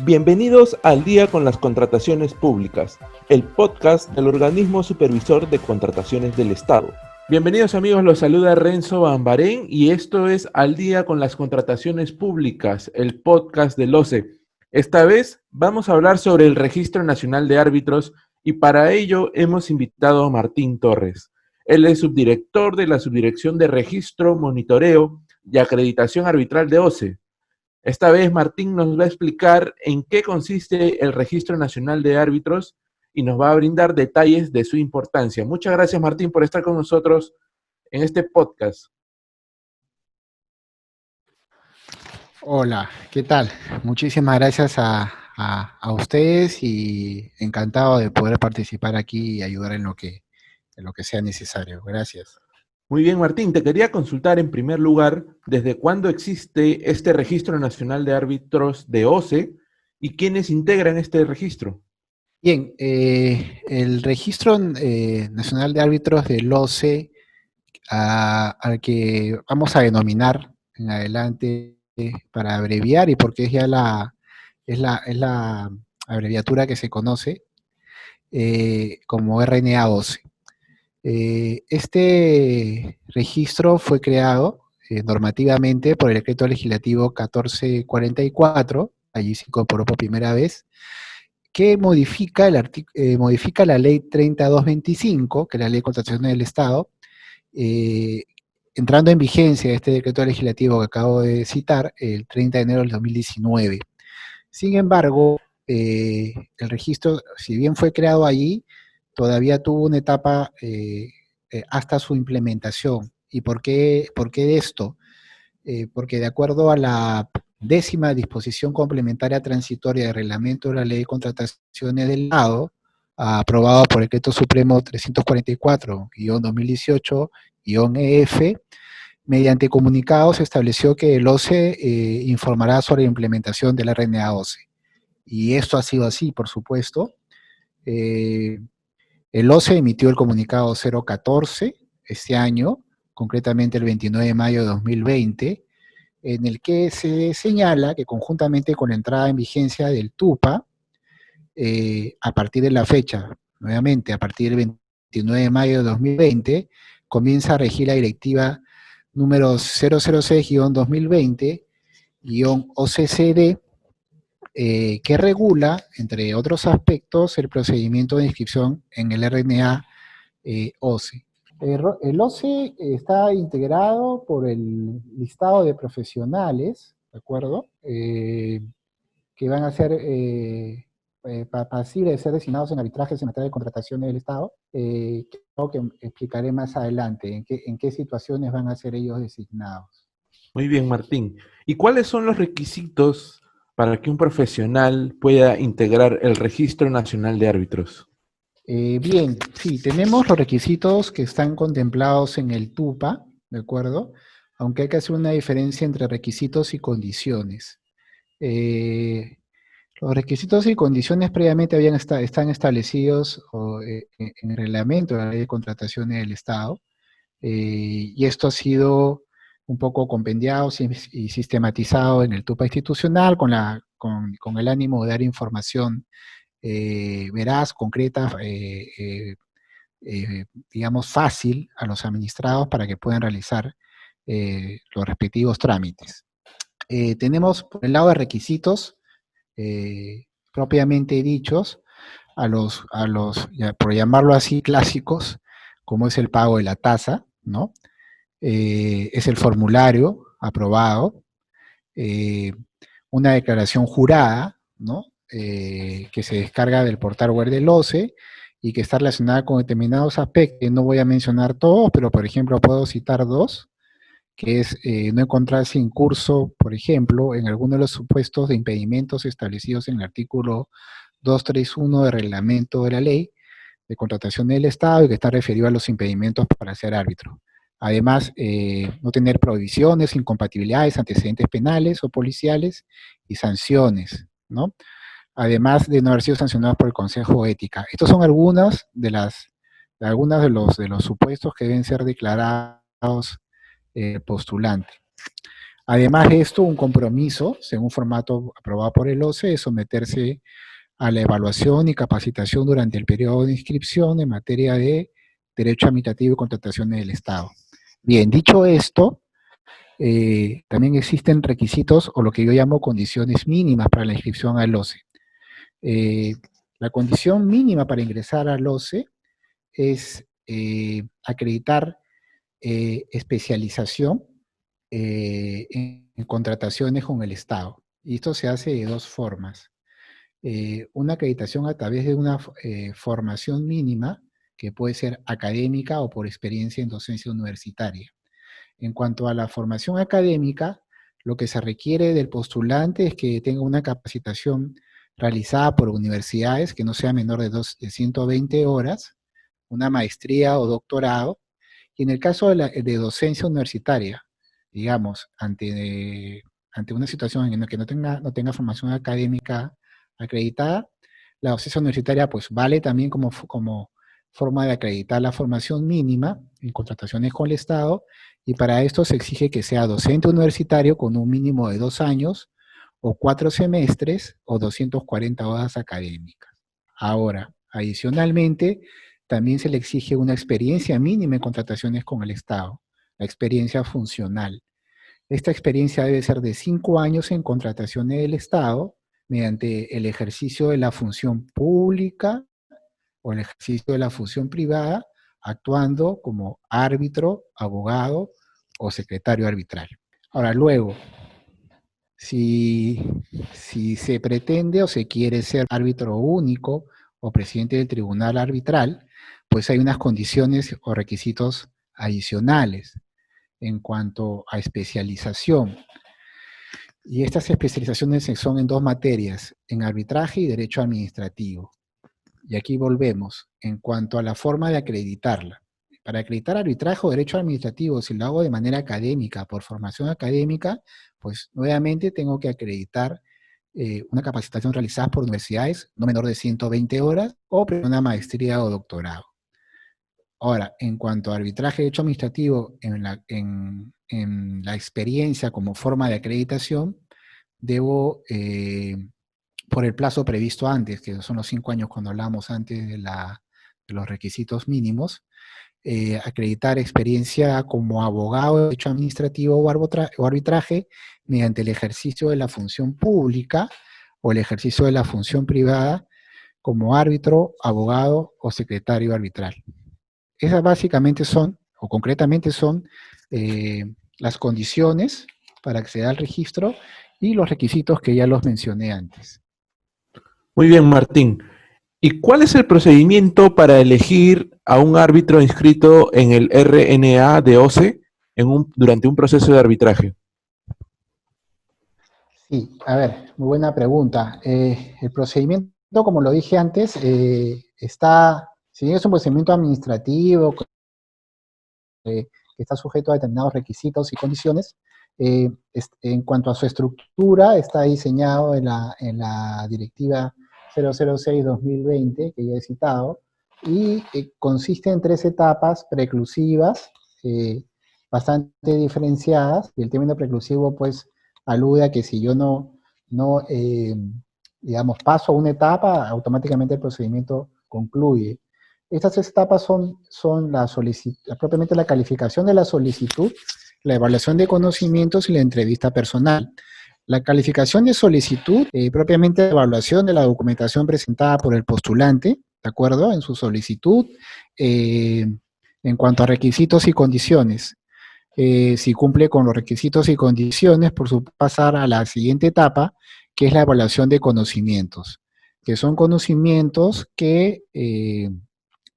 Bienvenidos al Día con las Contrataciones Públicas, el podcast del Organismo Supervisor de Contrataciones del Estado. Bienvenidos amigos, los saluda Renzo Bambarén y esto es Al Día con las Contrataciones Públicas, el podcast del OCE. Esta vez vamos a hablar sobre el Registro Nacional de Árbitros y para ello hemos invitado a Martín Torres. Él es subdirector de la Subdirección de Registro, Monitoreo y Acreditación Arbitral de OCE. Esta vez Martín nos va a explicar en qué consiste el Registro Nacional de Árbitros y nos va a brindar detalles de su importancia. Muchas gracias Martín por estar con nosotros en este podcast. Hola, ¿qué tal? Muchísimas gracias a ustedes y encantado de poder participar aquí y ayudar en lo que sea necesario. Gracias. Muy bien Martín, te quería consultar en primer lugar desde cuándo existe este Registro Nacional de Árbitros de OCE y quiénes integran este registro. Bien, el Registro Nacional de Árbitros del OCE, al que vamos a denominar en adelante para abreviar y porque es la abreviatura que se conoce como RNA-OCE. Este registro fue creado normativamente por el Decreto Legislativo 1444, allí se incorporó por primera vez, que modifica la Ley 30225, que es la Ley de Contratación del Estado, eh, entrando en vigencia este decreto legislativo que acabo de citar el 30 de enero del 2019. Sin embargo, el registro, si bien fue creado allí, todavía tuvo una etapa hasta su implementación. ¿Y por qué de esto? Porque de acuerdo a la 10ª disposición complementaria transitoria del reglamento de la Ley de Contrataciones del Estado, aprobado por el Decreto Supremo 344-2018-EF, mediante comunicado se estableció que el OCE informará sobre la implementación del RNA-OCE. Y esto ha sido así, por supuesto. El OCE emitió el comunicado 014 este año, concretamente el 29 de mayo de 2020, en el que se señala que conjuntamente con la entrada en vigencia del TUPA, a partir de la fecha, nuevamente a partir del 29 de mayo de 2020, comienza a regir la directiva número 006-2020-OCCD, que regula, entre otros aspectos, el procedimiento de inscripción en el RNA OCE. El OCE está integrado por el listado de profesionales, ¿de acuerdo? Que van a ser pasibles de ser designados en arbitrajes en materia de contrataciones del Estado, que explicaré más adelante en qué situaciones van a ser ellos designados. Muy bien Martín. ¿Y cuáles son los requisitos para que un profesional pueda integrar el Registro Nacional de Árbitros? Bien, sí, tenemos los requisitos que están contemplados en el TUPA, ¿de acuerdo? Aunque hay que hacer una diferencia entre requisitos y condiciones. Los requisitos y condiciones previamente están establecidos en el reglamento de la Ley de Contrataciones del Estado, y esto ha sido un poco compendiado y sistematizado en el TUPA institucional con el ánimo de dar información veraz, concreta, digamos, fácil a los administrados para que puedan realizar los respectivos trámites. Tenemos, por el lado de requisitos propiamente dichos, por llamarlo así, clásicos, como es el pago de la tasa, ¿no? Es el formulario aprobado, una declaración jurada, ¿no? Que se descarga del portal web del OCE y que está relacionada con determinados aspectos. No voy a mencionar todos, pero por ejemplo puedo citar dos, que es no encontrarse en curso, por ejemplo, en alguno de los supuestos de impedimentos establecidos en el artículo 231 del reglamento de la ley de contratación del Estado y que está referido a los impedimentos para ser árbitro. Además, no tener prohibiciones, incompatibilidades, antecedentes penales o policiales y sanciones, ¿no? Además de no haber sido sancionados por el Consejo de Ética. Estos son algunos de los supuestos que deben ser declarados postulante. Además de esto, un compromiso, según formato aprobado por el OCE, de someterse a la evaluación y capacitación durante el periodo de inscripción en materia de derecho administrativo y contrataciones del Estado. Bien, dicho esto, también existen requisitos o lo que yo llamo condiciones mínimas para la inscripción al OCE. La condición mínima para ingresar al OCE es acreditar especialización en contrataciones con el Estado. Y esto se hace de dos formas. Una acreditación a través de una formación mínima, que puede ser académica o por experiencia en docencia universitaria. En cuanto a la formación académica, lo que se requiere del postulante es que tenga una capacitación realizada por universidades que no sea menor de 120 horas, una maestría o doctorado, y en el caso de docencia universitaria, digamos, ante una situación en la que no tenga formación académica acreditada, la docencia universitaria pues vale también como forma de acreditar la formación mínima en contrataciones con el Estado, y para esto se exige que sea docente universitario con un mínimo de 2 años o 4 semestres o 240 horas académicas. Ahora, adicionalmente, también se le exige una experiencia mínima en contrataciones con el Estado, la experiencia funcional. Esta experiencia debe ser de 5 años en contrataciones del Estado mediante el ejercicio de la función pública o el ejercicio de la función privada, actuando como árbitro, abogado o secretario arbitral. Ahora, luego, si, si se pretende o se quiere ser árbitro único o presidente del tribunal arbitral, pues hay unas condiciones o requisitos adicionales en cuanto a especialización. Y estas especializaciones son en dos materias, en arbitraje y derecho administrativo. Y aquí volvemos, en cuanto a la forma de acreditarla. Para acreditar arbitraje o derecho administrativo, si lo hago de manera académica, por formación académica, pues nuevamente tengo que acreditar una capacitación realizada por universidades no menor de 120 horas o una maestría o doctorado. Ahora, en cuanto a arbitraje y derecho administrativo, en la experiencia como forma de acreditación, debo, por el plazo previsto antes, que son los 5 años cuando hablamos antes de los requisitos mínimos, acreditar experiencia como abogado de derecho administrativo o arbitraje mediante el ejercicio de la función pública o el ejercicio de la función privada como árbitro, abogado o secretario arbitral. Esas básicamente son, o concretamente son, las condiciones para acceder al registro y los requisitos que ya los mencioné antes. Muy bien, Martín. ¿Y cuál es el procedimiento para elegir a un árbitro inscrito en el RNA de OCE durante un proceso de arbitraje? Sí, a ver, muy buena pregunta. El procedimiento, como lo dije antes, si bien es un procedimiento administrativo que está sujeto a determinados requisitos y condiciones, en cuanto a su estructura, está diseñado en la directiva 006-2020, que ya he citado, y consiste en 3 etapas preclusivas, bastante diferenciadas, y el término preclusivo, pues, alude a que si yo no digamos, paso a una etapa, automáticamente el procedimiento concluye. Estas 3 etapas son propiamente la calificación de la solicitud, la evaluación de conocimientos y la entrevista personal. La calificación de solicitud, propiamente la evaluación de la documentación presentada por el postulante, ¿de acuerdo? En su solicitud, en cuanto a requisitos y condiciones. Si cumple con los requisitos y condiciones, pasar a la siguiente etapa, que es la evaluación de conocimientos, que son conocimientos que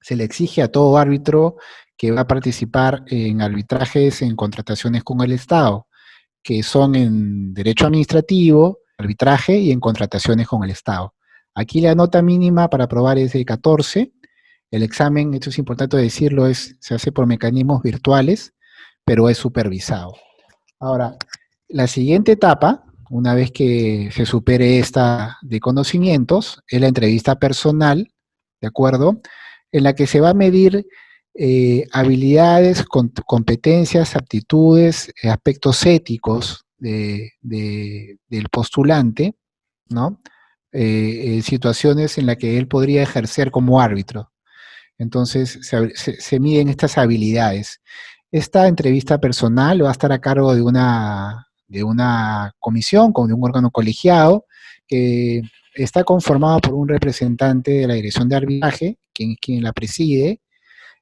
se le exige a todo árbitro que va a participar en arbitrajes en contrataciones con el Estado, que son en derecho administrativo, arbitraje y en contrataciones con el Estado. Aquí la nota mínima para aprobar es de 14. El examen, esto es importante decirlo, se hace por mecanismos virtuales, pero es supervisado. Ahora, la siguiente etapa, una vez que se supere esta de conocimientos, es la entrevista personal, ¿de acuerdo? En la que se va a medir habilidades, competencias, aptitudes, aspectos éticos del postulante, ¿no? Situaciones en las que él podría ejercer como árbitro. Entonces, se miden estas habilidades. Esta entrevista personal va a estar a cargo de una comisión, de un órgano colegiado, que está conformado por un representante de la Dirección de Arbitraje, quien la preside,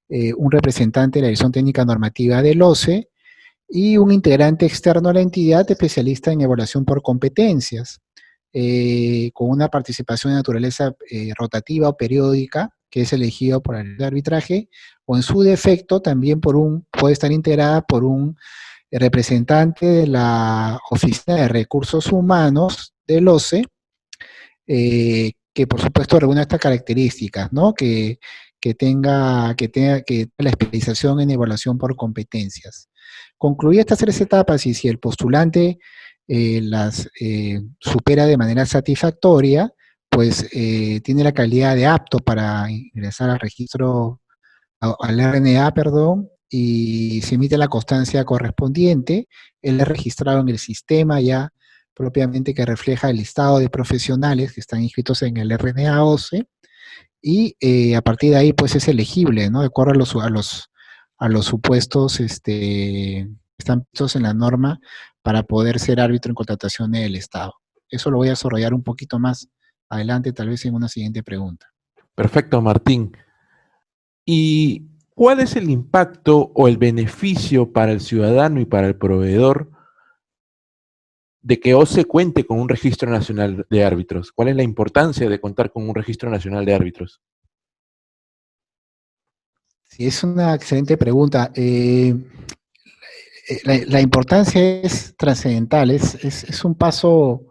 un representante de la Dirección Técnica Normativa del OCE, y un integrante externo a la entidad especialista en evaluación por competencias, con una participación de naturaleza rotativa o periódica, que es elegido por el arbitraje, o en su defecto también puede estar integrada por un representante de la Oficina de Recursos Humanos del OCE, que por supuesto reúne estas características, ¿no? Que tenga la especialización en evaluación por competencias. Concluir estas 3 etapas y si el postulante las supera de manera satisfactoria, pues tiene la calidad de apto para ingresar al registro, al RNA, perdón, y se emite la constancia correspondiente. Él es registrado en el sistema ya propiamente que refleja el listado de profesionales que están inscritos en el RNA OCE, y a partir de ahí pues es elegible, ¿no? De acuerdo a los supuestos están puestos en la norma para poder ser árbitro en contratación del Estado. Eso lo voy a desarrollar un poquito más adelante, tal vez en una siguiente pregunta. Perfecto, Martín. ¿Y cuál es el impacto o el beneficio para el ciudadano y para el proveedor de que OCE cuente con un registro nacional de árbitros? ¿Cuál es la importancia de contar con un registro nacional de árbitros? Sí, es una excelente pregunta. La importancia es trascendental, es un paso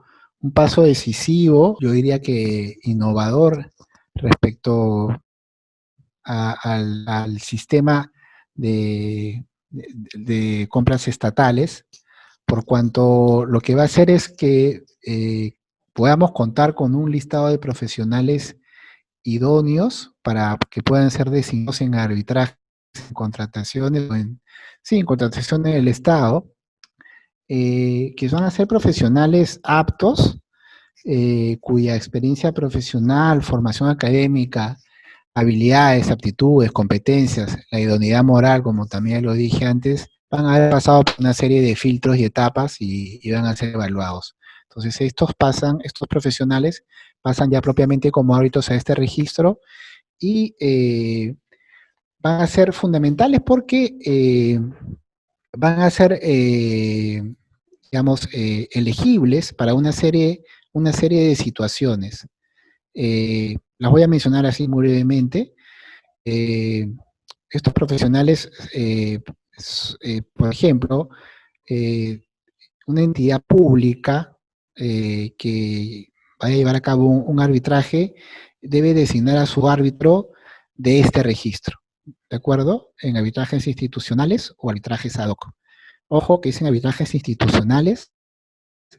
decisivo, yo diría que innovador respecto al sistema de compras estatales, por cuanto lo que va a hacer es que podamos contar con un listado de profesionales idóneos para que puedan ser designados en arbitraje, en contrataciones, en contrataciones del Estado, que van a ser profesionales aptos, cuya experiencia profesional, formación académica, habilidades, aptitudes, competencias, la idoneidad moral, como también lo dije antes, van a haber pasado por una serie de filtros y etapas y van a ser evaluados. Entonces, estos profesionales pasan ya propiamente como árbitros a este registro y van a ser fundamentales porque van a ser, digamos, elegibles para una serie de situaciones. Las voy a mencionar así muy brevemente. Estos profesionales, por ejemplo, una entidad pública que vaya a llevar a cabo un arbitraje debe designar a su árbitro de este registro, ¿de acuerdo? En arbitrajes institucionales o arbitrajes ad hoc. Ojo que es en arbitrajes institucionales,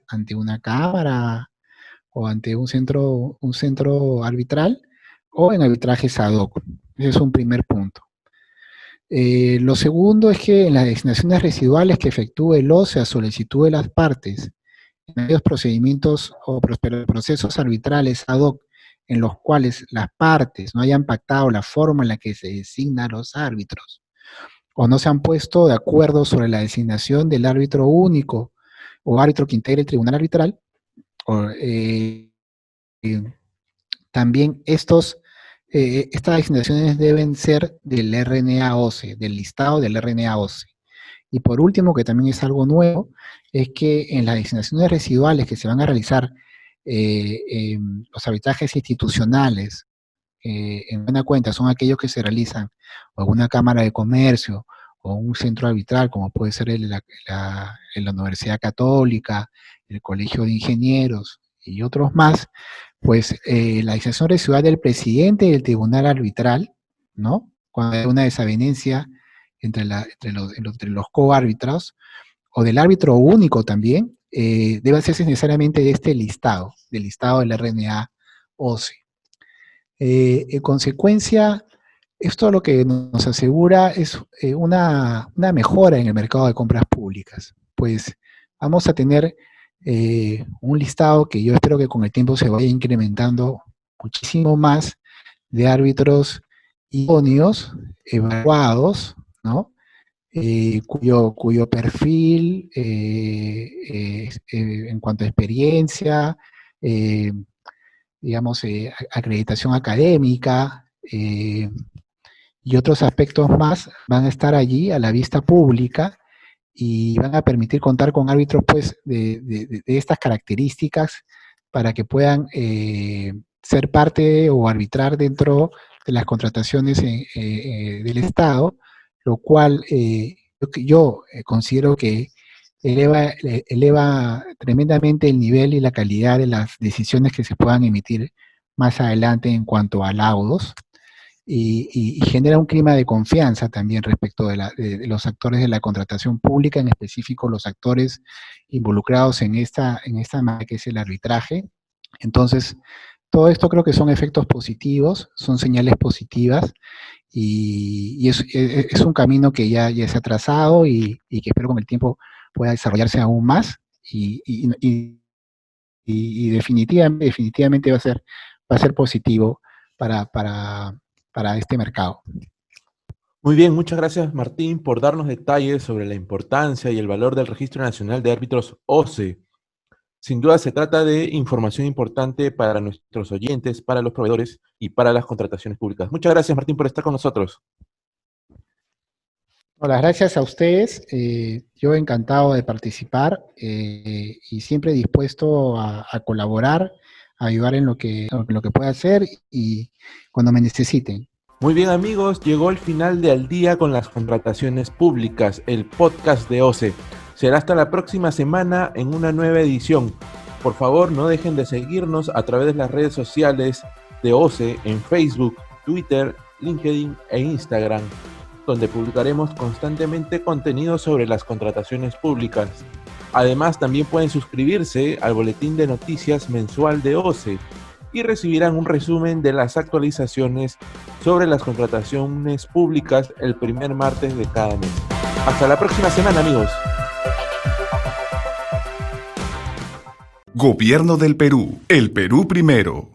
ante una cámara o ante un centro arbitral, o en arbitrajes ad hoc. Ese es un primer punto. Lo segundo es que en las designaciones residuales que efectúe el OCE a solicitud de las partes, en aquellos procedimientos o procesos arbitrales ad hoc en los cuales las partes no hayan pactado la forma en la que se designan los árbitros, o no se han puesto de acuerdo sobre la designación del árbitro único o árbitro que integre el tribunal arbitral, o, también estas designaciones deben ser del RNA OCE, del listado del RNA OCE. Y por último, que también es algo nuevo, es que en las designaciones residuales que se van a realizar en los arbitrajes institucionales, en buena cuenta, son aquellos que se realizan o en una cámara de comercio o un centro arbitral, como puede ser en la Universidad Católica, el Colegio de Ingenieros y otros más, pues la designación residual del presidente del tribunal arbitral, ¿no? Cuando hay una desavenencia entre los coárbitros, o del árbitro único también, debe hacerse necesariamente de este listado, del listado del RNA OCE. En consecuencia, esto lo que nos asegura es una mejora en el mercado de compras públicas, pues vamos a tener un listado que yo espero que con el tiempo se vaya incrementando muchísimo más de árbitros idóneos, evaluados, ¿no? Cuyo perfil en cuanto a experiencia, eh, digamos, acreditación académica y otros aspectos más van a estar allí a la vista pública y van a permitir contar con árbitros pues de estas características para que puedan ser parte o arbitrar dentro de las contrataciones del Estado, lo cual yo considero que eleva tremendamente el nivel y la calidad de las decisiones que se puedan emitir más adelante en cuanto a laudos y genera un clima de confianza también respecto de los actores de la contratación pública, en específico los actores involucrados en esta materia que es el arbitraje. Entonces, todo esto creo que son efectos positivos, son señales positivas y es un camino que ya se ha trazado y que espero con el tiempo pueda desarrollarse aún más y definitivamente va a ser positivo para este mercado. Muy bien, muchas gracias Martín por darnos detalles sobre la importancia y el valor del Registro Nacional de Árbitros OCE. Sin duda se trata de información importante para nuestros oyentes, para los proveedores y para las contrataciones públicas. Muchas gracias Martín por estar con nosotros. Las gracias a ustedes, yo encantado de participar y siempre dispuesto a colaborar, a ayudar en lo que pueda hacer y cuando me necesiten. Muy bien amigos, llegó el final de Al Día con las Contrataciones Públicas, el podcast de OCE. Será hasta la próxima semana en una nueva edición. Por favor, no dejen de seguirnos a través de las redes sociales de OCE en Facebook, Twitter, LinkedIn e Instagram, donde publicaremos constantemente contenido sobre las contrataciones públicas. Además, también pueden suscribirse al boletín de noticias mensual de OCE y recibirán un resumen de las actualizaciones sobre las contrataciones públicas el primer martes de cada mes. Hasta la próxima semana, amigos. Gobierno del Perú. El Perú primero.